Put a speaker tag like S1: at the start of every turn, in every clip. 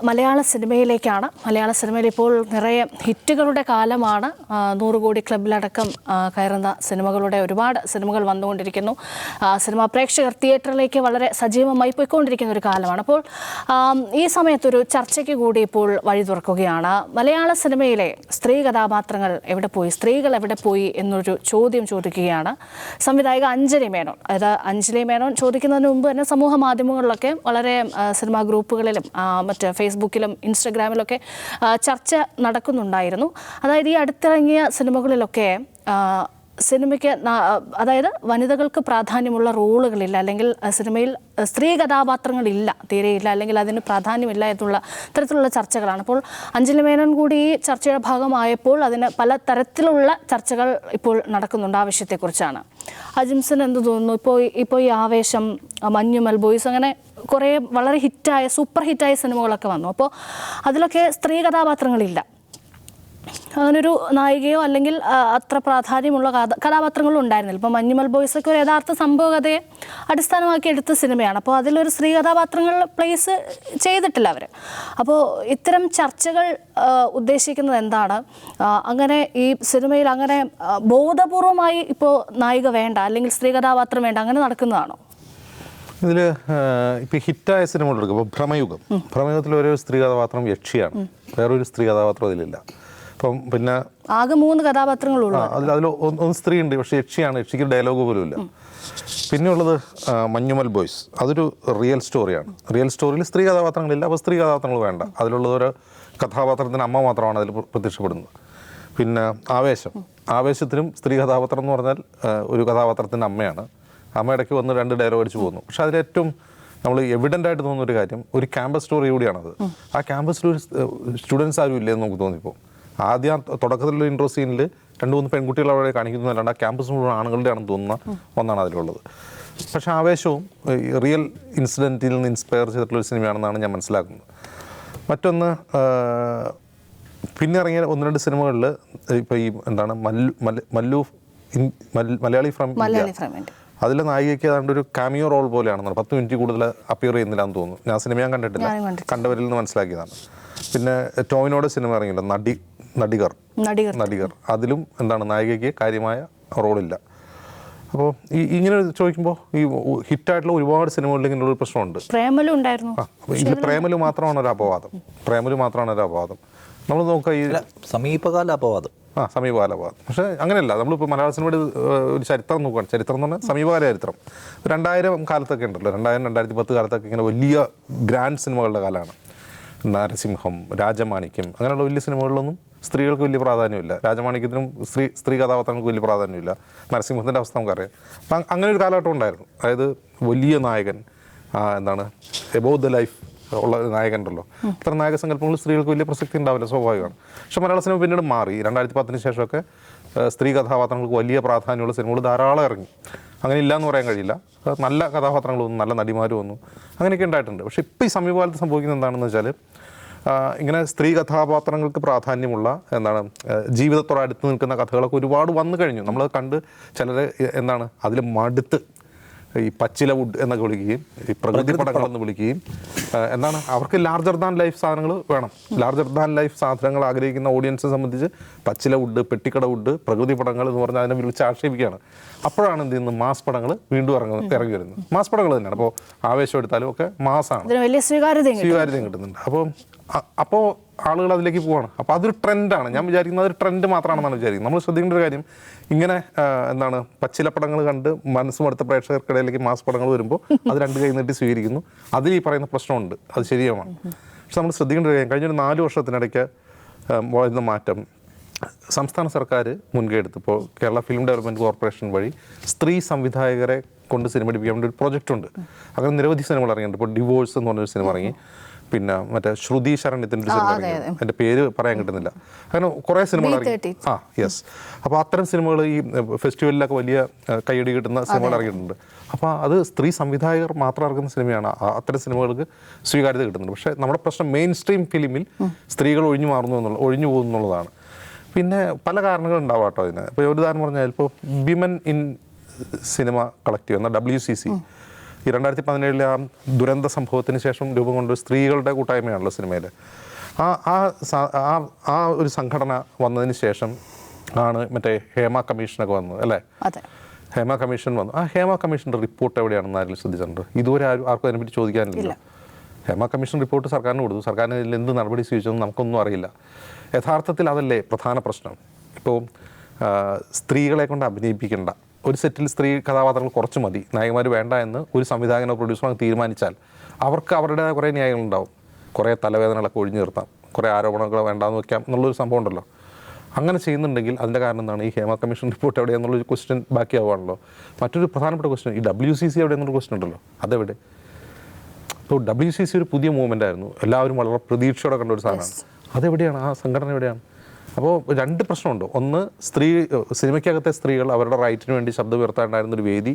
S1: മലയാള സിനിമയിലേക്കാണ്. മലയാള സിനിമയിൽ ഇപ്പോൾ നിറയെ ഹിറ്റുകളുടെ കാലമാണ്. 100 കോടി ക്ലബിലടക്കം കയറുന്ന സിനിമകളുടെ ഒരുപാട് സിനിമകൾ വന്നുകൊണ്ടിരിക്കുന്നു. സിനിമാ പ്രേക്ഷകർ തിയേറ്ററിലേക്ക് വളരെ സജീവമായി പോയിക്കൊണ്ടിരിക്കുന്ന ഒരു കാലമാണ്. അപ്പോൾ ഈ സമയത്തൊരു ചർച്ചയ്ക്ക് കൂടി ഇപ്പോൾ വഴി തുറക്കുകയാണ്. മലയാള സിനിമയിലെ സ്ത്രീ കഥാപാത്രങ്ങൾ എവിടെ പോയി, സ്ത്രീകൾ എവിടെ പോയി എന്നൊരു ചോദ്യം ചോദിക്കുകയാണ് സംവിധായിക അഞ്ജലി മേനോൻ. അതായത് അഞ്ജലി മേനോൻ ചോദിക്കുന്നതിന് മുമ്പ് തന്നെ സമൂഹ മാധ്യമങ്ങളിലൊക്കെ വളരെ സിനിമാ ഗ്രൂപ്പുകളിലും മറ്റ് ഫേസ്ബുക്കിലും ഇൻസ്റ്റഗ്രാമിലൊക്കെ ചർച്ച നടക്കുന്നുണ്ടായിരുന്നു. അതായത് ഈ അടുത്തിറങ്ങിയ സിനിമകളിലൊക്കെ സിനിമയ്ക്ക് അതായത് വനിതകൾക്ക് പ്രാധാന്യമുള്ള റോളുകളില്ല, അല്ലെങ്കിൽ സിനിമയിൽ സ്ത്രീ കഥാപാത്രങ്ങളില്ല, തീരെയില്ല, അല്ലെങ്കിൽ അതിന് പ്രാധാന്യമില്ല എന്നുള്ള തരത്തിലുള്ള ചർച്ചകളാണ്. അപ്പോൾ അഞ്ജലി മേനോൻ കൂടി ഈ ചർച്ചയുടെ ഭാഗമായപ്പോൾ അതിന് പല തരത്തിലുള്ള ചർച്ചകൾ ഇപ്പോൾ നടക്കുന്നുണ്ട് ആ വിഷയത്തെക്കുറിച്ചാണ്. അജിംസന് എന്ത് തോന്നുന്നു? ഇപ്പോൾ ഈ ആവേശം, മഞ്ഞുമൽ ബോയ്സ്, അങ്ങനെ കുറേ വളരെ ഹിറ്റായ സൂപ്പർ ഹിറ്റായ സിനിമകളൊക്കെ വന്നു. അപ്പോൾ അതിലൊക്കെ സ്ത്രീ കഥാപാത്രങ്ങളില്ല, അങ്ങനൊരു നായികയോ അല്ലെങ്കിൽ അത്ര പ്രാധാന്യമുള്ള കഥാപാത്രങ്ങളും ഉണ്ടായിരുന്നില്ല. ഇപ്പോൾ മഞ്ഞുമൽ ബോയ്സൊക്കെ ഒരു യഥാർത്ഥ സംഭവകഥയെ അടിസ്ഥാനമാക്കി എടുത്ത സിനിമയാണ്. അപ്പോൾ അതിലൊരു സ്ത്രീ കഥാപാത്രങ്ങൾ പ്ലേസ് ചെയ്തിട്ടില്ല അവർ. അപ്പോൾ ഇത്തരം ചർച്ചകൾ ഉദ്ദേശിക്കുന്നത് എന്താണ്? അങ്ങനെ ഈ സിനിമയിൽ അങ്ങനെ ബോധപൂർവമായി ഇപ്പോൾ നായിക വേണ്ട, അല്ലെങ്കിൽ സ്ത്രീ കഥാപാത്രം വേണ്ട, അങ്ങനെ നടക്കുന്നതാണോ?
S2: ഇതിൽ ഇപ്പോൾ ഹിറ്റായ സിനിമകളെടുക്കും. ഇപ്പോൾ ഭ്രമയുഗത്തിൽ ഒരു സ്ത്രീ കഥാപാത്രം യക്ഷിയാണ്, വേറൊരു സ്ത്രീ കഥാപാത്രം അതിലില്ല. അപ്പം പിന്നെ
S1: ആകെ 3 കഥാപാത്രങ്ങളുള്ളൂ.
S2: അതിൽ ഒന്ന് സ്ത്രീ ഉണ്ട്, പക്ഷേ യക്ഷിയാണ്, യക്ഷിക്ക് ഡയലോഗ് പോലും ഇല്ല. പിന്നെയുള്ളത് മഞ്ഞുമൽ ബോയ്സ്, അതൊരു റിയൽ സ്റ്റോറിയാണ്. റിയൽ സ്റ്റോറിയിൽ സ്ത്രീ കഥാപാത്രങ്ങളില്ല, അപ്പോൾ സ്ത്രീ കഥാപാത്രങ്ങൾ വേണ്ട. അതിലുള്ളത് ഒരു കഥാപാത്രത്തിന് അമ്മ മാത്രമാണ് അതിൽ പ്രത്യക്ഷപ്പെടുന്നത്. പിന്നെ ആവേശത്തിനും സ്ത്രീ കഥാപാത്രം എന്ന് പറഞ്ഞാൽ ഒരു കഥാപാത്രത്തിൻ്റെ അമ്മയാണ്. അമ്മ ഇടയ്ക്ക് വന്ന് 2 ഡയലോഗ് അടിച്ച് പോകുന്നു. പക്ഷെ അതിലേറ്റവും നമ്മൾ എവിഡൻ്റ് ആയിട്ട് തോന്നുന്ന ഒരു കാര്യം, ഒരു ക്യാമ്പസ് സ്റ്റോറി കൂടിയാണത്. ആ ക്യാമ്പസിൽ ഒരു സ്റ്റുഡൻസ് ആരും ഇല്ലെന്ന് നമുക്ക് തോന്നിപ്പോൾ. ആദ്യം തുടക്കത്തിലുള്ള ഇൻട്രോ സീനിൽ 2-3 പെൺകുട്ടികൾ അവിടെ കാണിക്കുന്നതല്ലാണ്ട് ആ ക്യാമ്പസ് മുഴുവൻ ആണുങ്ങളുടെ ആണെന്ന് തോന്നുന്ന ഒന്നാണ് അതിലുള്ളത്. പക്ഷേ ആവേശവും റിയൽ ഇൻസിഡൻറ്റിൽ നിന്ന് ഇൻസ്പയർ ചെയ്തിട്ടുള്ളൊരു സിനിമയാണെന്നാണ് ഞാൻ മനസ്സിലാക്കുന്നത്. മറ്റൊന്ന്, പിന്നെ ഇറങ്ങിയ 1-2 സിനിമകളിൽ ഇപ്പോൾ ഈ എന്താണ് മലയാളി ഫ്രം ഇന്ത്യ, അതിലെ നായികയ്ക്ക് ഏതാണ്ട് ഒരു കാമിയോ റോൾ പോലെയാണെന്നാണ്. 10 മിനിറ്റ് കൂടുതൽ അപ്പിയർ ചെയ്യുന്നില്ല എന്ന് തോന്നുന്നു. ഞാൻ സിനിമ ഞാൻ കണ്ടിട്ടില്ല, കണ്ടവരിൽ നിന്ന് മനസ്സിലാക്കിയതാണ്. പിന്നെ ടോവിനോയുടെ സിനിമ ഇറങ്ങിയില്ല, നടികർ, അതിലും എന്താണ് നായികയ്ക്ക് കാര്യമായ റോളില്ല. അപ്പോൾ ഇങ്ങനെ ചോദിക്കുമ്പോൾ ഈ ഹിറ്റായിട്ടുള്ള ഒരുപാട് സിനിമകളിൽ ഇങ്ങനെയുള്ള ഒരു പ്രശ്നമുണ്ട്. ഇതിൽ പ്രേമലു മാത്രമാണ് ഒരു അപവാദം. നമ്മൾ നോക്കുക, ഈ
S3: സമീപകാല അപവാദം.
S2: സമീപകാല അപവാദം. പക്ഷേ അങ്ങനെയല്ല. നമ്മളിപ്പോൾ മലയാള സിനിമയുടെ ഒരു ചരിത്രം നോക്കുകയാണ്. ചരിത്രം എന്ന് പറഞ്ഞാൽ സമീപകാല ചരിത്രം. 2000 കാലത്തൊക്കെ ഉണ്ടല്ലോ, 2000-2010 കാലത്തൊക്കെ ഇങ്ങനെ വലിയ ഗ്രാൻഡ് സിനിമകളുടെ കാലമാണ്. നരസിംഹം, രാജമാണിക്യം, അങ്ങനെയുള്ള വലിയ സിനിമകളിലൊന്നും സ്ത്രീകൾക്ക് വലിയ പ്രാധാന്യമില്ല. രാജമാണിക്യത്തിനും സ്ത്രീ കഥാപാത്രങ്ങൾക്ക് വലിയ പ്രാധാന്യമില്ല. നരസിംഹത്തിൻ്റെ അവസ്ഥ നമുക്കറിയാം. അപ്പം അങ്ങനെ ഒരു കാലഘട്ടം ഉണ്ടായിരുന്നു. അതായത് വലിയ നായകൻ, എബോവ് ദ ലൈഫ് ഉള്ള നായകൻ ഉണ്ടല്ലോ. ഇത്ര നായക സങ്കല്പങ്ങൾ സ്ത്രീകൾക്ക് വലിയ പ്രസക്തി ഉണ്ടാവില്ല, സ്വാഭാവികമാണ്. പക്ഷേ മലയാള സിനിമ പിന്നീട് മാറി. 2010 ശേഷമൊക്കെ സ്ത്രീ കഥാപാത്രങ്ങൾക്ക് വലിയ പ്രാധാന്യമുള്ള സിനിമകൾ ധാരാളം ഇറങ്ങി. അങ്ങനെ ഇല്ലയെന്ന് പറയാൻ കഴിയില്ല. നല്ല കഥാപാത്രങ്ങൾ വന്നു, നല്ല നടിമാർ വന്നു, അങ്ങനെയൊക്കെ ഉണ്ടായിട്ടുണ്ട്. പക്ഷേ ഇപ്പോൾ ഈ സമീപകാലത്ത് സംഭവിക്കുന്നത് എന്താണെന്ന് വെച്ചാൽ, ഇങ്ങനെ സ്ത്രീ കഥാപാത്രങ്ങൾക്ക് പ്രാധാന്യമുള്ള ജീവിതത്തോട് അടുത്ത് നിൽക്കുന്ന കഥകളൊക്കെ ഒരുപാട് വന്നു കഴിഞ്ഞു. നമ്മൾ കണ്ട് ചിലരെ അതിൽ മടുത്ത് ഈ പച്ചില വുഡ് എന്നൊക്കെ വിളിക്കുകയും ഈ പ്രകൃതി പടങ്ങളെന്ന് വിളിക്കുകയും അവർക്ക് ലാർജർ ദാൻ ലൈഫ് സാധനങ്ങൾ വേണം. ലാർജർ ദാൻ ലൈഫ് സാധനങ്ങൾ ആഗ്രഹിക്കുന്ന ഓഡിയൻസിനെ സംബന്ധിച്ച് പച്ചില വുഡ്, പെട്ടിക്കട വുഡ്, പ്രകൃതി പടങ്ങൾ എന്ന് പറഞ്ഞാൽ അതിനെ വിളിച്ച് ആക്ഷേപിക്കുകയാണ്. അപ്പോഴാണ് എന്ത് ചെയ്യുന്നത്, മാസ് പടങ്ങൾ വീണ്ടും ഇറങ്ങി വരുന്നത്. മാസ് പടങ്ങൾ തന്നെയാണ്. അപ്പോൾ ആവേശം എടുത്താലും ഒക്കെ മാസാണ്, സ്വീകാര്യതയും കിട്ടുന്നുണ്ട്. അപ്പോൾ ആളുകൾ അതിലേക്ക് പോവാണ്. അപ്പോൾ അതൊരു ട്രെൻഡാണ്. ഞാൻ വിചാരിക്കുന്നത് അതൊരു ട്രെൻഡ് മാത്രമാണെന്നാണ് വിചാരിക്കുന്നത്. നമ്മൾ ശ്രദ്ധിക്കേണ്ട ഒരു കാര്യം, ഇങ്ങനെ പച്ചിലപ്പടങ്ങൾ കണ്ട് മനസ്സുമടുത്ത പ്രേക്ഷകർക്കിടയിലേക്ക് മാസ് പടങ്ങൾ വരുമ്പോൾ അത് 2 കൈ നീട്ടി സ്വീകരിക്കുന്നു. അതിൽ ഈ പറയുന്ന പ്രശ്നമുണ്ട്, അത് ശരിയാണ്. പക്ഷെ നമ്മൾ ശ്രദ്ധിക്കേണ്ട ഒരു കാര്യം, കഴിഞ്ഞൊരു 4 വർഷത്തിനിടയ്ക്ക് വരുന്ന മാറ്റം, സംസ്ഥാന സർക്കാർ മുൻകൈ എടുത്തപ്പോൾ കേരള ഫിലിം ഡെവലപ്മെൻറ്റ് കോർപ്പറേഷൻ വഴി സ്ത്രീ സംവിധായകരെ കൊണ്ട് സിനിമ എടുപ്പിക്കാൻ വേണ്ടി ഒരു പ്രൊജക്റ്റ് ഉണ്ട്. അങ്ങനെ നിരവധി സിനിമകൾ ഇറങ്ങിയിട്ടുണ്ട്. ഇപ്പോൾ ഡിവോഴ്സ് എന്ന് പറഞ്ഞൊരു സിനിമ ഇറങ്ങി. പിന്നെ മറ്റേ ശ്രുതി ശരണ്യത്തിൻ്റെ ഒരു സിനിമ ഇറങ്ങി, എൻ്റെ പേര് പറയാൻ കിട്ടുന്നില്ല. അങ്ങനെ കുറേ സിനിമകൾ ഇറങ്ങി. യെസ്. അപ്പോൾ അത്തരം സിനിമകൾ ഈ ഫെസ്റ്റിവലിലൊക്കെ വലിയ കയ്യടി കിട്ടുന്ന സിനിമകൾ ഇറങ്ങിയിട്ടുണ്ട്. അപ്പോൾ അത് സ്ത്രീ സംവിധായകർ മാത്രം ഇറങ്ങുന്ന സിനിമയാണ്. അത്തരം സിനിമകൾക്ക് സ്വീകാര്യത കിട്ടുന്നുണ്ട്. പക്ഷേ നമ്മുടെ പ്രശ്നം മെയിൻ സ്ട്രീം ഫിലിമിൽ സ്ത്രീകൾ ഒഴിഞ്ഞു പോകുന്നു എന്നുള്ളതാണ്. പിന്നെ പല കാരണങ്ങളുണ്ടാവും കേട്ടോ അതിന്. ഇപ്പോൾ ഒരു ഉദാഹരണം പറഞ്ഞാൽ ഇപ്പോൾ വിമൻ ഇൻ സിനിമ കളക്റ്റീവ് എന്ന WCC ഈ 2017 ആ ദുരന്ത സംഭവത്തിന് ശേഷം രൂപം കൊണ്ട് സ്ത്രീകളുടെ കൂട്ടായ്മയാണല്ലോ സിനിമയിൽ. ആ ഒരു സംഘടന വന്നതിന് ശേഷം ആണ് മറ്റേ ഹേമ കമ്മീഷനൊക്കെ വന്നത് അല്ലേ? ഹേമ കമ്മീഷൻ വന്നു. ആ ഹേമ കമ്മീഷൻ്റെ റിപ്പോർട്ട് എവിടെയാണെന്ന് ആരെങ്കിലും ശ്രദ്ധിച്ചിട്ടുണ്ട്? ഇതുവരെ ആർക്കും അതിനെപ്പറ്റി ചോദിക്കാനില്ല. ഹേമ കമ്മീഷൻ റിപ്പോർട്ട് സർക്കാരിന് കൊടുത്തു. സർക്കാരിന് ഇതിൽ എന്ത് നടപടി സ്വീകരിച്ചെന്ന് നമുക്കൊന്നും അറിയില്ല. യഥാർത്ഥത്തിൽ അതല്ലേ പ്രധാന പ്രശ്നം. ഇപ്പോൾ സ്ത്രീകളെ കൊണ്ട് അഭിനയിപ്പിക്കേണ്ട ഒരു സെറ്റിൽ സ്ത്രീ കഥാപാത്രങ്ങൾ കുറച്ച് മതി, നായകന്മാർ വേണ്ട എന്ന് ഒരു സംവിധായകനോ പ്രൊഡ്യൂസറോ തീരുമാനിച്ചാൽ അവർക്ക് അവരുടേതായ കുറേ ന്യായങ്ങളുണ്ടാവും. കുറേ തലവേദനകളൊക്കെ ഒഴിഞ്ഞു നിർത്താം, കുറേ ആരോപണങ്ങൾ വേണ്ടാന്ന് വയ്ക്കാം എന്നുള്ളൊരു സംഭവം ഉണ്ടല്ലോ. അങ്ങനെ ചെയ്യുന്നുണ്ടെങ്കിൽ അതിൻ്റെ കാരണം എന്താണ്? ഈ ഹേമ കമ്മീഷൻ റിപ്പോർട്ട് എവിടെയെന്നുള്ളൊരു ക്വസ്റ്റ്യൻ ബാക്കിയാവുകയാണല്ലോ. മറ്റൊരു പ്രധാനപ്പെട്ട ക്വസ്റ്റ്യൻ ഈ WCC എവിടെയെന്നുള്ള ക്വസ്റ്റ്യൻ ഉണ്ടല്ലോ, അതെവിടെ? ഇപ്പോൾ WCC ഒരു പുതിയ മൂവ്മെൻ്റ് ആയിരുന്നു, എല്ലാവരും വളരെ പ്രതീക്ഷയോടെ കണ്ട ഒരു സാധനമാണ്. അതെവിടെയാണ്? ആ സംഘടന എവിടെയാണ്? അപ്പോൾ രണ്ട് പ്രശ്നമുണ്ട്. ഒന്ന്, സിനിമയ്ക്കകത്തെ സ്ത്രീകൾ അവരുടെ റൈറ്റിന് വേണ്ടി ശബ്ദം ഉയർത്താണ്ടായിരുന്നൊരു വേദി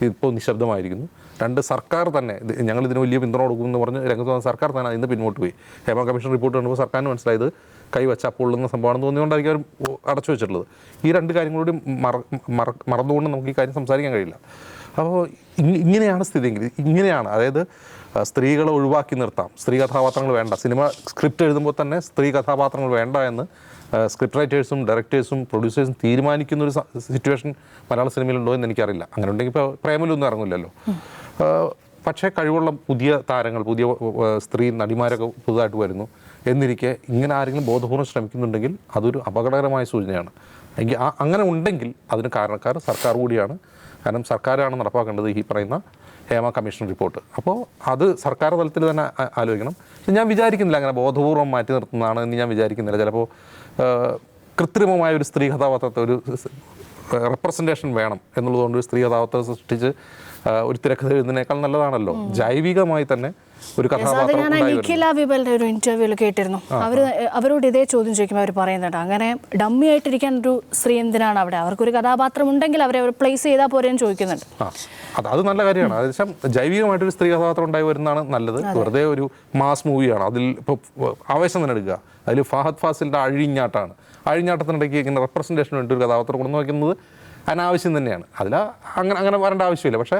S2: ഇപ്പോൾ നിശബ്ദമായിരിക്കുന്നു. രണ്ട്, സർക്കാർ തന്നെ ഞങ്ങൾ ഇതിന് വലിയ പിന്തുണ കൊടുക്കുമെന്ന് പറഞ്ഞ് രംഗത്ത് വന്ന സർക്കാർ തന്നെ ഇന്ന് പിന്നോട്ട് പോയി. ഹേമ കമ്മീഷൻ റിപ്പോർട്ട് കണ്ടപ്പോൾ സർക്കാരിന് മനസ്സിലായത് കൈവച്ചാൽ പൊള്ളുന്ന സംഭവമാണെന്ന് തോന്നിയുകൊണ്ടായിരിക്കും അവർ അടച്ചു വെച്ചിട്ടുള്ളത്. ഈ രണ്ട് കാര്യങ്ങളോടും മറന്നുകൊണ്ട് നമുക്ക് ഈ കാര്യം സംസാരിക്കാൻ കഴിയില്ല. അപ്പോൾ ഇങ്ങനെയാണ് സ്ഥിതിയെങ്കിൽ, ഇങ്ങനെയാണ്, അതായത് സ്ത്രീകളെ ഒഴിവാക്കി നിർത്താം, സ്ത്രീ കഥാപാത്രങ്ങൾ വേണ്ട, സിനിമ സ്ക്രിപ്റ്റ് എഴുതുമ്പോൾ തന്നെ സ്ത്രീ കഥാപാത്രങ്ങൾ വേണ്ട എന്ന് സ്ക്രിപ്റ്റ് റൈറ്റേഴ്സും ഡയറക്ടേഴ്സും പ്രൊഡ്യൂസേഴ്സും തീരുമാനിക്കുന്നൊരു സിറ്റുവേഷൻ മലയാള സിനിമയിലുണ്ടോ എന്ന് എനിക്കറിയില്ല. അങ്ങനെ ഉണ്ടെങ്കിൽ ഇപ്പോൾ പ്രേമലൊന്നും ഇറങ്ങില്ലല്ലോ. പക്ഷേ കഴിവുള്ള പുതിയ താരങ്ങൾ, പുതിയ സ്ത്രീ നടിമാരൊക്കെ പുതുതായിട്ട് വരുന്നു എന്നിരിക്കെ ഇങ്ങനെ ആരെങ്കിലും ബോധപൂർവ്വം ശ്രമിക്കുന്നുണ്ടെങ്കിൽ അതൊരു അപകടകരമായ സൂചനയാണ്. എങ്കിൽ അങ്ങനെ ഉണ്ടെങ്കിൽ അതിന് കാരണക്കാർ സർക്കാർ കൂടിയാണ്. കാരണം സർക്കാരാണ് നടപ്പാക്കേണ്ടത് ഈ പറയുന്ന ഹേമ കമ്മീഷൻ റിപ്പോർട്ട്. അപ്പോൾ അത് സർക്കാർ തലത്തിൽ തന്നെ ആലോചിക്കണം. ഞാൻ വിചാരിക്കുന്നില്ല അങ്ങനെ ബോധപൂർവ്വം മാറ്റി നിർത്തുന്നതാണ് എന്ന് ഞാൻ വിചാരിക്കുന്നില്ല. ചിലപ്പോൾ കൃത്രിമമായ ഒരു സ്ത്രീ കഥാപാത്രത്തെ ഒരു റെപ്രസെൻറ്റേഷൻ വേണം എന്നുള്ളതുകൊണ്ട് ഒരു സ്ത്രീ കഥാപാത്രത്തെ സൃഷ്ടിച്ച് ഒരു തിരക്കഥ എഴുതുന്നതിനേക്കാൾ നല്ലതാണല്ലോ ജൈവികമായി തന്നെ ഒരു കഥാപാത്രം.
S1: ഞാൻ നിഖില വിബലിന്റെ ഒരു ഇന്റർവ്യൂവിൽ കേട്ടിരുന്നു. അവരോട് ഇതേ ചോദ്യം ചോദിക്കുമ്പോൾ അവർ പറയുന്നുണ്ട്, അങ്ങനെ ഡമ്മി ആയിട്ടിരിക്കാൻ ഒരു സ്ത്രീ എന്തിനാണ് അവിടെ? അവർക്കൊരു കഥാപാത്രം ഉണ്ടെങ്കിൽ അവരെ പ്ലേസ് ചെയ്താൽ പോരെന്ന് ചോദിക്കുന്നുണ്ട്.
S2: അത് നല്ല കാര്യമാണ്. അതായത് ജൈവികമായിട്ടൊരു സ്ത്രീ കഥാപാത്രം ഉണ്ടായി വരുന്നതാണ് നല്ലത്. വെറുതെ ഒരു മാസ് മൂവിയാണ്, അതിൽ ഇപ്പോൾ ആവേശം തന്നെ എടുക്കുക, അതിൽ ഫഹദ് ഫാസിലിൻ്റെ അഴിഞ്ഞാട്ടത്തിനിടയ്ക്ക് ഇങ്ങനെ റെപ്രസെൻറ്റേഷൻ വേണ്ടി ഒരു കഥാപാത്രം കൊണ്ടു വയ്ക്കുന്നത് അനാവശ്യം തന്നെയാണ്. അതിൽ അങ്ങനെ വരേണ്ട ആവശ്യമില്ല. പക്ഷേ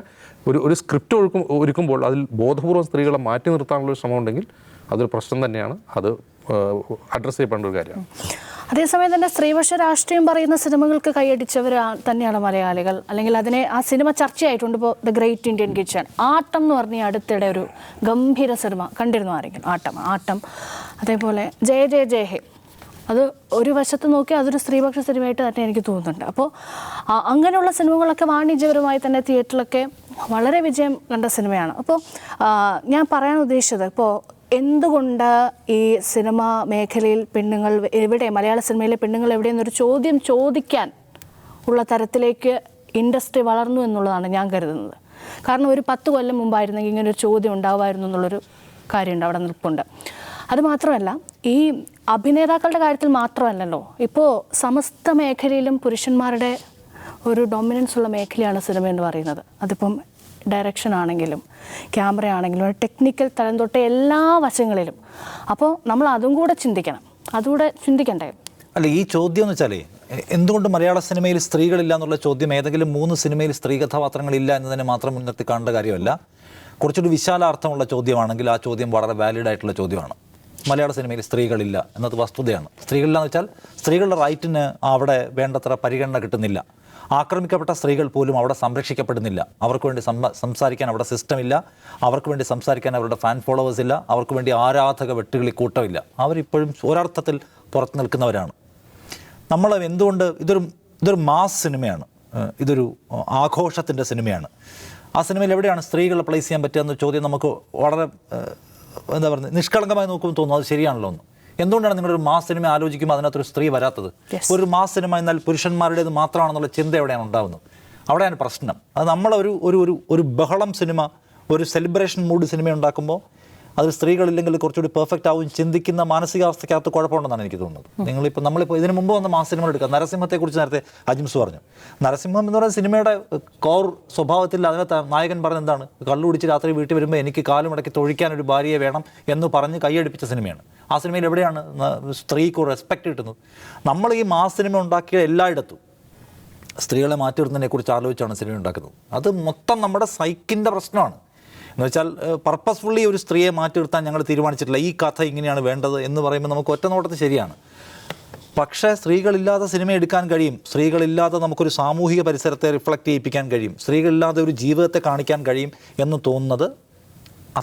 S2: ഒരു സ്ക്രിപ്റ്റ് ഒരുക്കുമ്പോൾ അതിൽ ബോധപൂർവ്വം സ്ത്രീകളെ മാറ്റി നിർത്താനുള്ളൊരു ശ്രമം ഉണ്ടെങ്കിൽ അതൊരു പ്രശ്നം തന്നെയാണ്. അത് അഡ്രസ്സ് ചെയ്യപ്പെടേണ്ട ഒരു കാര്യമാണ്.
S1: അതേസമയം തന്നെ സ്ത്രീപക്ഷ രാഷ്ട്രീയം പറയുന്ന സിനിമകൾക്ക് കൈയടിച്ചവർ തന്നെയാണ് മലയാളികൾ. അല്ലെങ്കിൽ അതിനെ ആ സിനിമ ചർച്ചയായിട്ടുണ്ട്. ഇപ്പോൾ ദ ഗ്രേറ്റ് ഇന്ത്യൻ കിച്ചൺ, ആട്ടം എന്ന് പറഞ്ഞ അടുത്തിടെ ഒരു ഗംഭീര സിനിമ കണ്ടിരുന്നു ആരെങ്കിലും? ആട്ടം. അതേപോലെ ജയ ജയ ജയ ഹേ, അത് ഒരു വശത്ത് നോക്കി അതൊരു സ്ത്രീപക്ഷ സിനിമയായിട്ട് തന്നെ എനിക്ക് തോന്നുന്നുണ്ട്. അപ്പോൾ അങ്ങനെയുള്ള സിനിമകളൊക്കെ വാണിജ്യപരമായി തന്നെ തിയേറ്ററിലൊക്കെ വളരെ വിജയം കണ്ട സിനിമയാണ്. അപ്പോൾ ഞാൻ പറയാൻ ഉദ്ദേശിച്ചത്, ഇപ്പോൾ എന്തുകൊണ്ട് ഈ സിനിമ മേഖലയിൽ പെണ്ണുങ്ങൾ എവിടെ, മലയാള സിനിമയിലെ പെണ്ണുങ്ങൾ എവിടെയെന്നൊരു ചോദ്യം ചോദിക്കാൻ ഉള്ള തരത്തിലേക്ക് ഇൻഡസ്ട്രി വളർന്നു എന്നുള്ളതാണ് ഞാൻ കരുതുന്നത്. കാരണം ഒരു 10 കൊല്ലം മുമ്പായിരുന്നെങ്കിൽ ഇങ്ങനൊരു ചോദ്യം ഉണ്ടാവുമായിരുന്നു എന്നുള്ളൊരു കാര്യമുണ്ട്, അവിടെ നിൽപ്പുണ്ട്. അതുമാത്രമല്ല, ഈ അഭിനേതാക്കളുടെ കാര്യത്തിൽ മാത്രമല്ലല്ലോ, ഇപ്പോൾ സമസ്ത മേഖലയിലും പുരുഷന്മാരുടെ ഒരു ഡൊമിനൻസ് ഉള്ള മേഖലയാണ് സിനിമ എന്ന് പറയുന്നത്. അതിപ്പം ഡയറക്ഷൻ ആണെങ്കിലും ക്യാമറ ആണെങ്കിലും ടെക്നിക്കൽ തലം തൊട്ട് എല്ലാ വശങ്ങളിലും. അപ്പോൾ നമ്മൾ അതും കൂടെ ചിന്തിക്കണ്ടേ?
S3: അല്ല, ഈ ചോദ്യം എന്ന് വെച്ചാലേ, എന്തുകൊണ്ട് മലയാള സിനിമയിൽ സ്ത്രീകളില്ല എന്നുള്ള ചോദ്യം ഏതെങ്കിലും 3 സിനിമയിൽ സ്ത്രീ കഥാപാത്രങ്ങളില്ല എന്നതിനെ മാത്രം മുൻനിർത്തി കാണേണ്ട കാര്യമല്ല. കുറച്ചൊരു വിശാലാർത്ഥമുള്ള ചോദ്യമാണെങ്കിൽ ആ ചോദ്യം വളരെ വാലിഡ് ആയിട്ടുള്ള ചോദ്യമാണ്. മലയാള സിനിമയിൽ സ്ത്രീകളില്ല എന്നത് വസ്തുതയാണ്. സ്ത്രീകളില്ല എന്ന് വെച്ചാൽ സ്ത്രീകളുടെ റൈറ്റിന് അവിടെ വേണ്ടത്ര പരിഗണന കിട്ടുന്നില്ല. ആക്രമിക്കപ്പെട്ട സ്ത്രീകൾ പോലും അവിടെ സംരക്ഷിക്കപ്പെടുന്നില്ല. അവർക്ക് വേണ്ടി സംസാരിക്കാൻ അവിടെ സിസ്റ്റം ഇല്ല. അവർക്ക് വേണ്ടി സംസാരിക്കാൻ അവരുടെ ഫാൻ ഫോളോവേഴ്സ് ഇല്ല. അവർക്ക് വേണ്ടി ആരാധക വെട്ടുകിളി കൂട്ടമില്ല. അവരിപ്പോഴും ഒരർത്ഥത്തിൽ പുറത്ത് നിൽക്കുന്നവരാണ്. നമ്മൾ എന്തുകൊണ്ട് ഇതൊരു മാസ് സിനിമയാണ്, ഇതൊരു ആഘോഷത്തിൻ്റെ സിനിമയാണ്. ആ സിനിമയിൽ എവിടെയാണ് സ്ത്രീകളെ പ്ലേസ് ചെയ്യാൻ പറ്റുക എന്ന ചോദ്യം നമുക്ക് വളരെ എന്താ പറയുന്നത്, നിഷ്കളങ്കമായി നോക്കുമ്പോൾ തോന്നുന്നു അത് ശരിയാണല്ലോ എന്ന്. എന്തുകൊണ്ടാണ് നിങ്ങളൊരു മാസ് സിനിമ ആലോചിക്കുമ്പോൾ അതിനകത്തൊരു സ്ത്രീ വരാത്തത്? ഒരു മാസ് സിനിമ എന്നാൽ പുരുഷന്മാരുടേത് മാത്രമാണെന്നുള്ള ചിന്ത എവിടെയാണ് ഉണ്ടാകുന്നത്? അവിടെയാണ് പ്രശ്നം. അത് നമ്മളൊരു ഒരു ഒരു ബഹളം സിനിമ, ഒരു സെലിബ്രേഷൻ മൂഡ് സിനിമ ഉണ്ടാക്കുമ്പോൾ അതിൽ സ്ത്രീകളില്ലെങ്കിൽ കുറച്ചുകൂടി പെർഫെക്റ്റ് ആവും ചിന്തിക്കുന്ന മാനസികാവസ്ഥയ്ക്കകത്ത് കുഴപ്പമുണ്ടെന്നാണ് എനിക്ക് തോന്നുന്നത്. നമ്മളിപ്പോൾ ഇതിന് മുമ്പ് വന്ന മാസ് സിനിമകൾ എടുക്കുക. നരസിംഹത്തെക്കുറിച്ച് നേരത്തെ അജിംസ് പറഞ്ഞു. നരസിംഹം എന്ന് പറയുന്ന സിനിമയുടെ കോർ സ്വഭാവത്തിൽ അതിനകത്ത് നായകൻ പറഞ്ഞ എന്താണ്, കള്ളു കുടിച്ച് രാത്രി വീട്ടിൽ വരുമ്പോൾ എനിക്ക് കാലുമടക്കി തൊഴിക്കാൻ ഒരു ഭാര്യയെ വേണം എന്ന് പറഞ്ഞ് കൈയടിപ്പിച്ച സിനിമയാണ്. ആ സിനിമയിൽ എവിടെയാണ് സ്ത്രീക്ക് റെസ്പെക്റ്റ് കിട്ടുന്നത്? നമ്മൾ ഈ മാസ് സിനിമ ഉണ്ടാക്കിയ എല്ലായിടത്തും സ്ത്രീകളെ മാറ്റി നിർത്തുന്നതിനെക്കുറിച്ച് ആലോചിച്ചാണ് സിനിമ ഉണ്ടാക്കുന്നത്. അത് മൊത്തം നമ്മുടെ സൈക്കിൻ്റെ പ്രശ്നമാണ്. എന്ന് വെച്ചാൽ പർപ്പസ്ഫുള്ളി ഒരു സ്ത്രീയെ മാറ്റി നിർത്താൻ ഞങ്ങൾ തീരുമാനിച്ചിട്ടില്ല, ഈ കഥ ഇങ്ങനെയാണ് വേണ്ടത് എന്ന് പറയുമ്പോൾ നമുക്ക് ഒറ്റ നോട്ടത്തിൽ ശരിയാണ്. പക്ഷേ സ്ത്രീകളില്ലാതെ സിനിമ എടുക്കാൻ കഴിയും, സ്ത്രീകളില്ലാതെ നമുക്കൊരു സാമൂഹിക പരിസരത്തെ റിഫ്ലക്റ്റ് ചെയ്യിപ്പിക്കാൻ കഴിയും, സ്ത്രീകളില്ലാതെ ഒരു ജീവിതത്തെ കാണിക്കാൻ കഴിയും എന്ന് തോന്നുന്നത്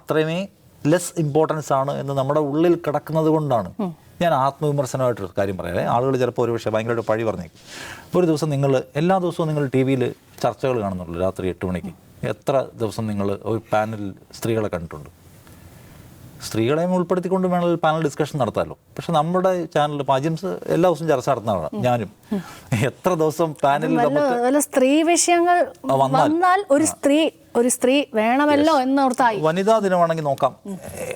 S3: അത്രയുമേ ലെസ് ഇമ്പോർട്ടൻസ് ആണ് എന്ന് നമ്മുടെ ഉള്ളിൽ കിടക്കുന്നത് കൊണ്ടാണ്. ഞാൻ ആത്മവിമർശനമായിട്ടൊരു കാര്യം പറയാം. ആളുകൾ ചിലപ്പോൾ ഒരു പക്ഷേ ഭയങ്കരമായിട്ട് പഴി പറഞ്ഞേക്കും. ഒരു ദിവസം എല്ലാ ദിവസവും നിങ്ങൾ ടി വിയിൽ ചർച്ചകൾ കാണുന്നുള്ളൂ രാത്രി 8 മണിക്ക്. എത്ര ദിവസം നിങ്ങൾ ഒരു പാനൽ സ്ത്രീകളെ കണ്ടിട്ടുണ്ട്? സ്ത്രീകളെയും ഉൾപ്പെടുത്തിക്കൊണ്ട് വേണമെങ്കിൽ പാനൽ ഡിസ്കഷൻ നടത്താമല്ലോ. പക്ഷെ നമ്മുടെ ചാനലിൽ അജിംസ് എല്ലാ ദിവസവും ചർച്ച നടത്തുന്നതാണ്, ഞാനും. എത്ര ദിവസം പാനലിൽ
S1: സ്ത്രീ വിഷയങ്ങൾ വന്നാൽ ഒരു സ്ത്രീ വേണമല്ലോ എന്നോർത്തായി.
S3: വനിതാ ദിനമാണെങ്കിൽ നോക്കാം.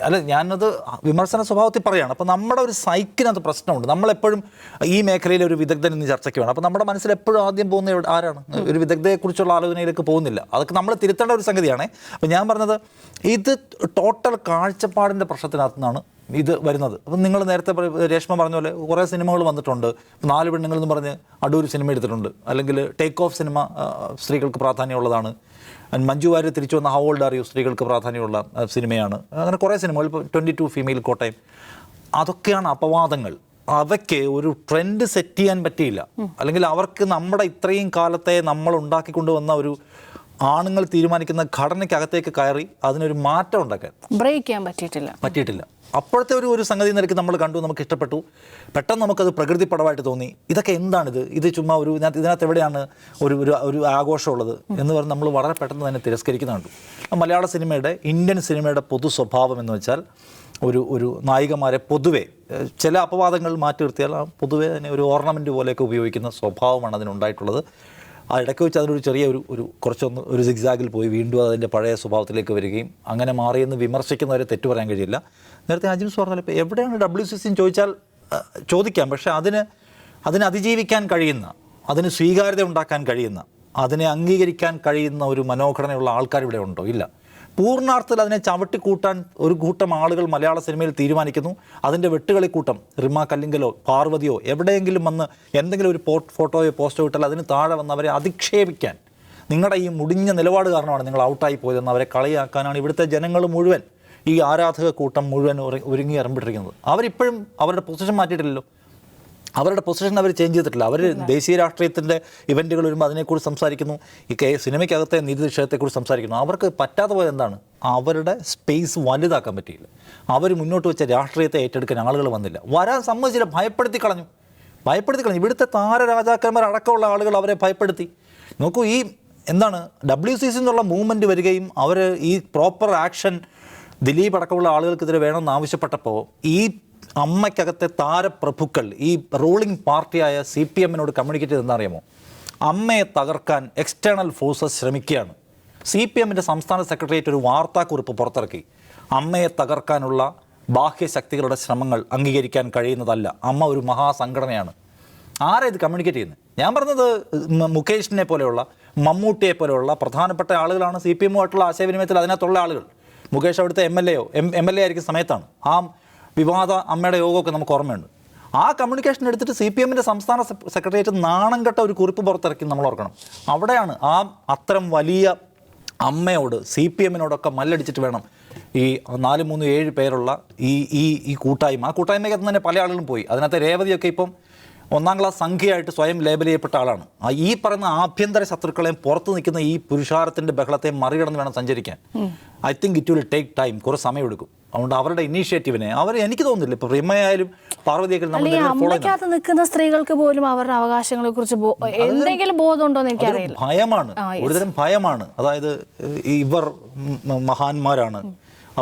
S3: അല്ല, ഞാനത് വിമർശന സ്വഭാവത്തിൽ പറയുകയാണ്. അപ്പോൾ നമ്മുടെ ഒരു സൈക്കിനകത്ത് പ്രശ്നമുണ്ട്. നമ്മളെപ്പോഴും ഈ മേഖലയിൽ ഒരു വിദഗ്ധൻ ഇന്ന് ചർച്ചയ്ക്ക് വേണം. അപ്പോൾ നമ്മുടെ മനസ്സിൽ എപ്പോഴും ആദ്യം പോകുന്ന ആരാണ്? ഒരു വിദഗ്ധയെക്കുറിച്ചുള്ള ആലോചനയിലേക്ക് പോകുന്നില്ല. അതൊക്കെ നമ്മൾ തിരുത്തേണ്ട ഒരു സംഗതിയാണ്. അപ്പോൾ ഞാൻ പറഞ്ഞത് ഇത് ടോട്ടൽ കാഴ്ചപ്പാടിൻ്റെ പ്രശ്നത്തിനകത്തു നിന്നാണ് ഇത് വരുന്നത്. അപ്പം നിങ്ങൾ നേരത്തെ രേഷ്മ പറഞ്ഞ പോലെ കുറേ സിനിമകൾ വന്നിട്ടുണ്ട്. 4 പെണ്ണുങ്ങൾ എന്ന് പറഞ്ഞ് അടൂർ സിനിമ എടുത്തിട്ടുണ്ട്. അല്ലെങ്കിൽ ടേക്ക് ഓഫ് സിനിമ സ്ത്രീകൾക്ക് പ്രാധാന്യമുള്ളതാണ്. മഞ്ജു വാര്യർ തിരിച്ചു വന്ന ഹൗ ഓൾഡ് ആർ യു സ്ത്രീകൾക്ക് പ്രാധാന്യമുള്ള സിനിമയാണ്. അങ്ങനെ കുറേ സിനിമകൾ, ഇപ്പോൾ 22 ഫീമെയിൽ കോട്ടയം. അതൊക്കെയാണ് അപവാദങ്ങൾ. അവയ്ക്ക് ഒരു ട്രെൻഡ് സെറ്റ് ചെയ്യാൻ പറ്റിയില്ല. അല്ലെങ്കിൽ അവർക്ക് നമ്മുടെ ഇത്രയും കാലത്തെ നമ്മൾ ഉണ്ടാക്കിക്കൊണ്ടുവന്ന ഒരു ആണുങ്ങൾ തീരുമാനിക്കുന്ന ഘടനയ്ക്കകത്തേക്ക് കയറി അതിനൊരു മാറ്റം ഉണ്ടാക്കാൻ
S1: ബ്രേക്ക് ചെയ്യാൻ പറ്റിയിട്ടില്ല.
S3: അപ്പോഴത്തെ ഒരു സംഗതി നിലയ്ക്ക് നമ്മൾ കണ്ടു, നമുക്ക് ഇഷ്ടപ്പെട്ടു. പെട്ടെന്ന് നമുക്കത് പ്രകൃതി പടമായിട്ട് തോന്നി. ഇതൊക്കെ എന്താണിത്? ഇത് ചുമ്മാ ഇതിനകത്ത് എവിടെയാണ് ഒരു ആഘോഷമുള്ളത് എന്ന് പറഞ്ഞ് നമ്മൾ വളരെ പെട്ടെന്ന് തന്നെ തിരസ്കരിക്കുന്നുണ്ട്. മലയാള സിനിമയുടെ, ഇന്ത്യൻ സിനിമയുടെ പൊതു സ്വഭാവം എന്ന് വെച്ചാൽ ഒരു നായികമാരെ പൊതുവെ ചില അപവാദങ്ങൾ മാറ്റി നിർത്തിയാൽ പൊതുവെ തന്നെ ഒരു ഓർണമെൻറ്റ് പോലെയൊക്കെ ഉപയോഗിക്കുന്ന സ്വഭാവമാണ് അതിനുണ്ടായിട്ടുള്ളത്. ആ ഇടയ്ക്ക് വെച്ച് അതിനൊരു ചെറിയ കുറച്ചൊന്ന് ഒരു സിഗ്സാഗിൽ പോയി വീണ്ടും അതിൻ്റെ പഴയ സ്വഭാവത്തിലേക്ക് വരികയും അങ്ങനെ മാറിയെന്ന് വിമർശിക്കുന്നവരെ തെറ്റു പറയാൻ കഴിയില്ല. നേരത്തെ അജിംസ് പറഞ്ഞാൽ ഇപ്പോൾ എവിടെയാണ് WCC ചോദിച്ചാൽ ചോദിക്കാം. പക്ഷേ അതിനെ അതിജീവിക്കാൻ കഴിയുന്ന, അതിന് സ്വീകാര്യത ഉണ്ടാക്കാൻ കഴിയുന്ന, അതിനെ അംഗീകരിക്കാൻ കഴിയുന്ന ഒരു മനോഘടനയുള്ള ആൾക്കാർ ഇവിടെ ഉണ്ടോ? ഇല്ല. പൂർണ്ണാർത്ഥത്തിൽ അതിനെ ചവിട്ടിക്കൂട്ടാൻ ഒരു കൂട്ടം ആളുകൾ മലയാള സിനിമയിൽ തീരുമാനിക്കുന്നു. അതിൻ്റെ വെട്ടുകളിക്കൂട്ടം റിമ കല്ലിങ്കലോ പാർവതിയോ എവിടെയെങ്കിലും വന്ന് എന്തെങ്കിലും ഒരു ഫോട്ടോയോ പോസ്റ്റോ ഇട്ടാൽ അതിന് താഴെ വന്ന് അവരെ അധിക്ഷേപിക്കാൻ, നിങ്ങളുടെ ഈ മുടിഞ്ഞ നിലപാട് കാരണമാണ് നിങ്ങൾ ഔട്ടായി പോയതെന്ന് അവരെ കളിയാക്കാനാണ് ഇവിടുത്തെ ജനങ്ങൾ മുഴുവൻ, ഈ ആരാധക കൂട്ടം മുഴുവൻ ഒരുങ്ങി ഇറമ്പിട്ടിരിക്കുന്നത്. അവരിപ്പോഴും അവരുടെ പൊസിഷൻ മാറ്റിയിട്ടില്ലല്ലോ. അവരുടെ പൊസിഷൻ അവർ ചേഞ്ച് ചെയ്തിട്ടില്ല. അവർ ദേശീയ രാഷ്ട്രീയത്തിൻ്റെ ഇവൻറ്റുകൾ വരുമ്പോൾ അതിനെക്കുറിച്ച് സംസാരിക്കുന്നു, ഈ സിനിമയ്ക്കകത്തെ നീതി നിഷേധത്തെക്കുറിച്ച് സംസാരിക്കുന്നു. അവർക്ക് പറ്റാതെ പോയത് എന്താണ്? അവരുടെ സ്പേസ് വലുതാക്കാൻ പറ്റിയില്ല. അവർ മുന്നോട്ട് വെച്ച രാഷ്ട്രീയത്തെ ഏറ്റെടുക്കാൻ ആളുകൾ വന്നില്ല, വരാൻ സമ്മതിച്ചില്ല, ഭയപ്പെടുത്തി കളഞ്ഞു. ഇവിടുത്തെ താരരാജാക്കന്മാരടക്കമുള്ള ആളുകൾ അവരെ ഭയപ്പെടുത്തി. നോക്കൂ, ഈ WCC എന്നുള്ള മൂവ്മെൻറ്റ് വരികയും അവർ ഈ പ്രോപ്പർ ആക്ഷൻ ദിലീപ് അടക്കമുള്ള ആളുകൾക്കെതിരെ വേണമെന്ന് ആവശ്യപ്പെട്ടപ്പോൾ ഈ അമ്മയ്ക്കകത്തെ താരപ്രഭുക്കൾ, ഈ റൂളിംഗ് പാർട്ടിയായ CPM-നോട് കമ്മ്യൂണിക്കേറ്റ് ചെയ്തെന്ന് അറിയാമോ? അമ്മയെ തകർക്കാൻ എക്സ്റ്റേണൽ ഫോഴ്സസ് ശ്രമിക്കുകയാണ്. CPM-ൻ്റെ സംസ്ഥാന സെക്രട്ടേറിയറ്റ് ഒരു വാർത്താക്കുറിപ്പ് പുറത്തിറക്കി. അമ്മയെ തകർക്കാനുള്ള ബാഹ്യശക്തികളുടെ ശ്രമങ്ങൾ അംഗീകരിക്കാൻ കഴിയുന്നതല്ല, അമ്മ ഒരു മഹാസംഘടനയാണ്. ആരാ ഇത് കമ്മ്യൂണിക്കേറ്റ് ചെയ്യുന്നത്? ഞാൻ പറഞ്ഞത് മുകേഷിനെ പോലെയുള്ള, മമ്മൂട്ടിയെ പോലെയുള്ള പ്രധാനപ്പെട്ട ആളുകളാണ് CPM-ഉമായിട്ടുള്ള ആശയവിനിമയത്തിൽ അതിനകത്തുള്ള ആളുകൾ. മുകേഷ് അവിടുത്തെ MLA ആയിരിക്കുന്ന സമയത്താണ് ആ വിവാദ അമ്മയുടെ യോഗമൊക്കെ നമുക്ക് ഓർമ്മയുണ്ട്. ആ കമ്മ്യൂണിക്കേഷൻ എടുത്തിട്ട് CPM-ൻ്റെ സംസ്ഥാന സെക്രട്ടേറിയറ്റ് നാണം കെട്ട ഒരു കുറിപ്പ് പുറത്തിറക്കി, നമ്മൾ ഓർക്കണം. അവിടെയാണ് അത്തരം വലിയ അമ്മയോട് CPM-നോടൊക്കെ മല്ലടിച്ചിട്ട് വേണം ഈ 4-3-7 പേരുള്ള ഈ കൂട്ടായ്മ. ആ കൂട്ടായ്മയ്ക്കകത്ത് തന്നെ പല ആളുകളും പോയി. അതിനകത്ത് രേവതിയൊക്കെ ഇപ്പം 1ാം ക്ലാസ് സംഖ്യയായിട്ട് സ്വയം ലേബൽ ചെയ്യപ്പെട്ട ആളാണ്. ഈ പറയുന്ന ആഭ്യന്തര ശത്രുക്കളെയും പുറത്ത് നിൽക്കുന്ന ഈ പുരുഷാരത്തിൻ്റെ ബഹളത്തെ മറികടന്ന് വേണം സഞ്ചരിക്കാൻ. I think it will take time, കുറേ സമയമെടുക്കും. അതുകൊണ്ട് അവരുടെ ഇനീഷ്യേറ്റീവിനെ എനിക്ക് തോന്നുന്നില്ല ഇപ്പോൾ റിമയായാലും പാർവതിയൊക്കെ
S1: അമ്മയ്ക്കകത്ത് നിൽക്കുന്ന സ്ത്രീകൾക്ക് പോലും അവരുടെ അവകാശങ്ങളെ കുറിച്ച് എന്തെങ്കിലും ബോധമുണ്ടോ എന്ന് എനിക്കറിയില്ല.
S3: ഭയമാണ്, ഒരുതരം ഭയമാണ്. അതായത് ഇവർ മഹാന്മാരാണ്,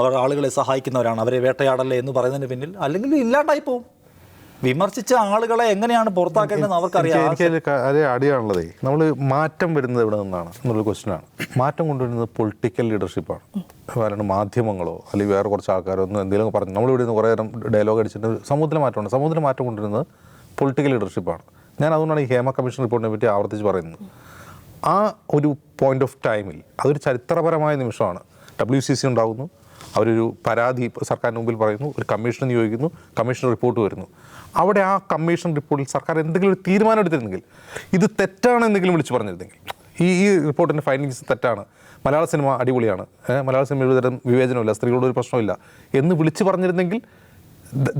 S3: അവർ ആളുകളെ സഹായിക്കുന്നവരാണ്, അവരെ വേട്ടയാടല്ലേ എന്ന് പറയുന്നതിന് പിന്നിൽ അല്ലെങ്കിൽ ഇല്ലാണ്ടായി പോകും. വിമർശിച്ച ആളുകളെ എങ്ങനെയാണ് പുറത്താക്കേണ്ടതെന്ന് അവർക്കറിയാം.
S2: എനിക്കതിൽ കാര്യം അടിയാണുള്ളതേ, നമ്മൾ മാറ്റം വരുന്നത് എവിടെ നിന്നാണ് എന്നുള്ള ക്വസ്റ്റ്യനാണ്. മാറ്റം കൊണ്ടുവരുന്നത് പൊളിറ്റിക്കൽ ലീഡർഷിപ്പാണ്. കാരണം മാധ്യമങ്ങളോ അല്ലെങ്കിൽ വേറെ കുറച്ച് ആൾക്കാരോ ഒന്ന് എന്തെങ്കിലും പറഞ്ഞു നമ്മളിവിടെ നിന്ന് കുറേ നേരം ഡയലോഗ് അടിച്ചിട്ട് സമൂഹത്തിൽ മാറ്റമുണ്ട്. സമൂഹത്തിൽ മാറ്റം കൊണ്ടുവരുന്നത് പൊളിറ്റിക്കൽ ലീഡർഷിപ്പാണ്. ഞാൻ അതുകൊണ്ടാണ് ഈ ഹേമ കമ്മീഷൻ റിപ്പോർട്ടിനെ പറ്റി ആവർത്തിച്ച് പറയുന്നത്. ആ ഒരു പോയിന്റ് ഓഫ് ടൈമിൽ അതൊരു ചരിത്രപരമായ നിമിഷമാണ്. WCC ഉണ്ടാകുന്നു, അവരൊരു പരാതി സർക്കാരിന് മുമ്പിൽ പറയുന്നു, ഒരു കമ്മീഷൻ നിയോഗിക്കുന്നു, കമ്മീഷൻ റിപ്പോർട്ട് വരുന്നു. അവിടെ ആ കമ്മീഷൻ റിപ്പോർട്ടിൽ സർക്കാർ എന്തെങ്കിലും ഒരു തീരുമാനം എടുത്തിരുന്നെങ്കിൽ, ഇത് തെറ്റാണ് എന്തെങ്കിലും വിളിച്ചു പറഞ്ഞിരുന്നെങ്കിൽ, ഈ റിപ്പോർട്ടിൻ്റെ ഫൈൻഡിങ്സ് തെറ്റാണ്, മലയാള സിനിമ അടിപൊളിയാണ്, മലയാള സിനിമ ഒരു തരം വിവേചനമില്ല, സ്ത്രീകളോട് ഒരു പ്രശ്നമില്ല എന്ന് വിളിച്ചു പറഞ്ഞിരുന്നെങ്കിൽ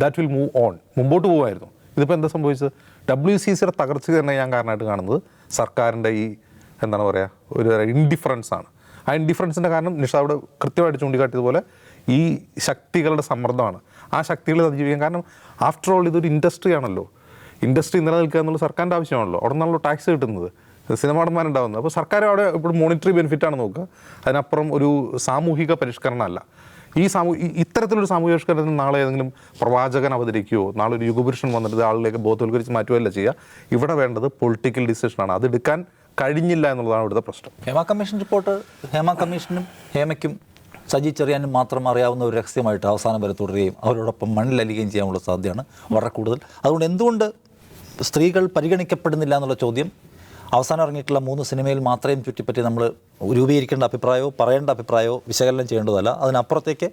S2: ദാറ്റ് വിൽ മൂവ് ഓൺ, മുമ്പോട്ട് പോകുമായിരുന്നു. ഇതിപ്പോൾ എന്താ സംഭവിച്ചത്? WCCയുടെ തകർച്ച തന്നെ ഞാൻ കാരണമായിട്ട് കാണുന്നത് സർക്കാരിൻ്റെ ഈ എന്താണ് പറയുക, ഒരു ഇൻഡിഫറൻസ് ആണ്. ആ ഇൻഡിഫറൻസിൻ്റെ കാരണം നിഷ അവിടെ കൃത്യമായിട്ട് ചൂണ്ടിക്കാട്ടിയതുപോലെ ഈ ശക്തികളുടെ സമ്മർദ്ദമാണ്. ആ ശക്തികളെ അതിജീവിക്കാൻ, കാരണം ആഫ്റ്റർ ഓൾ ഇതൊരു ഇൻഡസ്ട്രി ആണല്ലോ, ഇൻഡസ്ട്രി നിലനിൽക്കുക എന്നുള്ള സർക്കാരിൻ്റെ ആവശ്യമാണല്ലോ. അവിടെ നിന്നാണല്ലോ ടാക്സ് കിട്ടുന്നത്, സിനിമാടന്മാരുണ്ടാകുന്നത്. അപ്പോൾ സർക്കാർ അവിടെ ഇപ്പോൾ മോണിറ്ററി ബെനിഫിറ്റാണ് നോക്കുക, അതിനപ്പുറം ഒരു സാമൂഹിക പരിഷ്കരണമല്ല. ഈ ഇത്തരത്തിലൊരു സാമൂഹിക പരിഷ്കരണത്തിന് നാളെ ഏതെങ്കിലും പ്രവാചകൻ അവതരിക്കുകയോ നാളെ ഒരു യുഗപുരുഷൻ വന്നിട്ട് ആളിലേക്ക് ബോധവൽക്കരിച്ച് മാറ്റുകയല്ല ചെയ്യുക. ഇവിടെ വേണ്ടത് പൊളിറ്റിക്കൽ ഡിസിഷനാണ്. അതെടുക്കാൻ കഴിഞ്ഞില്ല എന്നുള്ളതാണ് ഇവിടുത്തെ പ്രശ്നം.
S3: ഹേമ കമ്മീഷൻ റിപ്പോർട്ട് ഹേമ കമ്മീഷനും ഹേമയ്ക്കും സജി ചെറിയാനും മാത്രം അറിയാവുന്ന ഒരു രഹസ്യമായിട്ട് അവസാനം വരെ തുടരുകയും അവരോടൊപ്പം മണ്ണിലലിയുകയും ചെയ്യാനുള്ള സാധ്യതയാണ് വളരെ കൂടുതൽ. അതുകൊണ്ട് എന്തുകൊണ്ട് സ്ത്രീകൾ പരിഗണിക്കപ്പെടുന്നില്ല എന്നുള്ള ചോദ്യം അവസാനം ഇറങ്ങിയിട്ടുള്ള 3 സിനിമയിൽ മാത്രമേ ചുറ്റിപ്പറ്റി നമ്മൾ രൂപീകരിക്കേണ്ട അഭിപ്രായമോ പറയേണ്ട അഭിപ്രായമോ വിശകലനം ചെയ്യേണ്ടതല്ല. അതിനപ്പുറത്തേക്ക്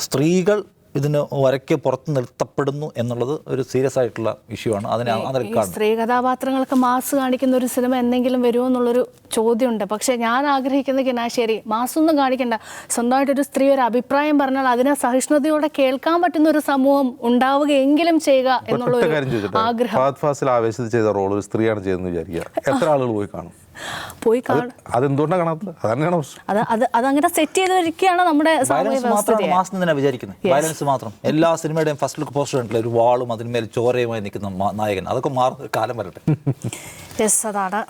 S3: സ്ത്രീകൾ ഇതിന് വരയ്ക്ക് പുറത്ത് നിർത്തപ്പെടുന്നു എന്നുള്ളത് ഒരു സീരിയസ് ആയിട്ടുള്ള ഇഷ്യൂ ആണ്.
S1: സ്ത്രീ കഥാപാത്രങ്ങൾക്ക് മാസ് കാണിക്കുന്ന ഒരു സിനിമ എന്തെങ്കിലും വരുമോ എന്നുള്ളൊരു ചോദ്യമുണ്ട്. പക്ഷേ ഞാൻ ആഗ്രഹിക്കുന്ന ശരി, മാസൊന്നും കാണിക്കണ്ട, സ്വന്തമായിട്ടൊരു സ്ത്രീ ഒരു അഭിപ്രായം പറഞ്ഞാൽ അതിനെ സഹിഷ്ണുതയോടെ കേൾക്കാൻ പറ്റുന്ന ഒരു സമൂഹം ഉണ്ടാവുകയെങ്കിലും ചെയ്യുക എന്നുള്ള ആഗ്രഹം.
S2: ആവേശത്തിൽ ചെയ്ത റോൾ ഒരു സ്ത്രീയാണ് ചെയ്തെന്ന് വിചാരിക്കുക, എത്ര ആളുകൾ പോയി കാണും? അതെന്തുകൊണ്ടാണ് കാണാത്തത്?
S1: അതങ്ങനെ സെറ്റ് ചെയ്തിരിക്കുകയാണ് നമ്മുടെ
S3: വയലൻസ് മാത്രം. എല്ലാ സിനിമയുടെയും ഫസ്റ്റ് ലുക്ക് പോസ്റ്റർ ഉണ്ടല്ലോ, ഒരു വാളും അതിന്മേൽ ചോരയുമായി നിൽക്കുന്ന നായകൻ. അതൊക്കെ മാറുന്ന കാലം വരട്ടെ.
S1: അതാണ്.